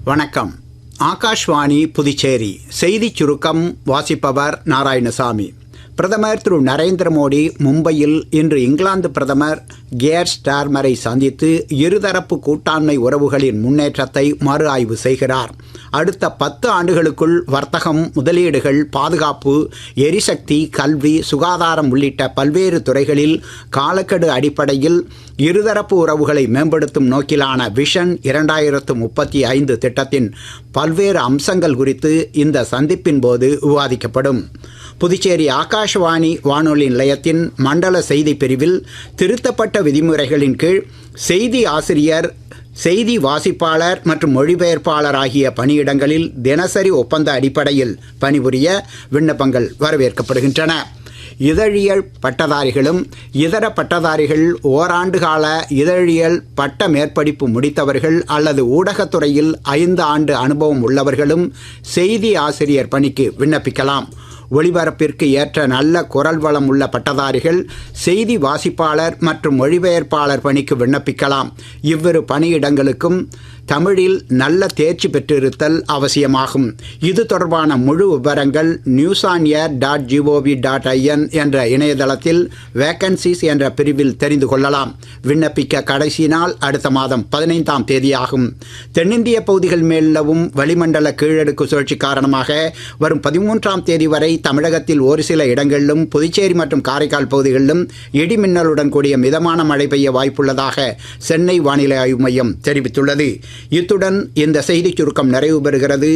வணக்கம். ஆகாஷ்வாணி புதுச்சேரி செய்திச் சுருக்கம் வாசிப்பவர் நாராயணசாமி. பிரதமர் திரு நரேந்திர மோடி மும்பையில் இன்று இங்கிலாந்து பிரதமர் கியர் ஸ்டார்மரை சந்தித்து இருதரப்பு கூட்டாண்மை உறவுகளின் முன்னேற்றத்தை மறு ஆய்வு செய்கிறார். அடுத்த 10 ஆண்டுகளுக்குள் வர்த்தகம், முதலீடுகள், பாதுகாப்பு, எரிசக்தி, கல்வி, சுகாதாரம் உள்ளிட்ட பல்வேறு துறைகளில் காலக்கெடு அடிப்படையில் இருதரப்பு உறவுகளை மேம்படுத்தும் நோக்கிலான விஷன் 2035 திட்டத்தின் பல்வேறு அம்சங்கள் குறித்து இந்த சந்திப்பின் போது விவாதிக்கப்படும். புதுச்சேரி ஆகாஷ்வாணி வானொலி நிலையத்தின் மண்டல செய்தி பிரிவில் திருத்தப்பட்ட விதிமுறைகளின் கீழ் செய்தி ஆசிரியர், செய்தி வாசிப்பாளர் மற்றும் மொழிபெயர்ப்பாளர் ஆகிய பணியிடங்களில் தினசரி ஒப்பந்த அடிப்படையில் பணிபுரிய விண்ணப்பங்கள் வரவேற்கப்படுகின்றன. இதழியல் பட்டதாரிகளும் இதர பட்டதாரிகள், ஓராண்டு கால இதழியல் பட்ட மேற்படிப்பு முடித்தவர்கள் அல்லது ஊடகத்துறையில் 5 ஆண்டு அனுபவம் உள்ளவர்களும் செய்தி ஆசிரியர் பணிக்கு விண்ணப்பிக்கலாம். ஒளிபரப்பிற்கு ஏற்ற நல்ல குரல் வளம் உள்ள பட்டதாரிகள் செய்தி வாசிப்பாளர் மற்றும் மொழிபெயர்ப்பாளர் பணிக்கு விண்ணப்பிக்கலாம். இவ்விரு பணியிடங்களுக்கும் தமிழில் நல்ல தேர்ச்சி பெற்றிருத்தல் அவசியமாகும். இது தொடர்பான முழு விவரங்கள் newsonair.gov.in என்ற இணையதளத்தில் வேக்கன்சிஸ் என்ற பிரிவில் தெரிந்து கொள்ளலாம். விண்ணப்பிக்க கடைசி நாள் அடுத்த மாதம் 15ஆம் தேதியாகும். தென்னிந்திய பகுதிகள் மேல் நிலவும் வளிமண்டல கீழடுக்கு சுழற்சி காரணமாக வரும் 13ஆம் தேதி வரை தமிழகத்தில் ஒரு சில இடங்களிலும், புதுச்சேரி மற்றும் காரைக்கால் பகுதிகளிலும் இடி மின்னலுடன் கூடிய மிதமான மழை பெய்ய வாய்ப்புள்ளதாக சென்னை வானிலை ஆய்வு மையம் தெரிவித்துள்ளது. இத்துடன் இந்த செய்திச் சுருக்கம் நிறைவு பெறுகிறது.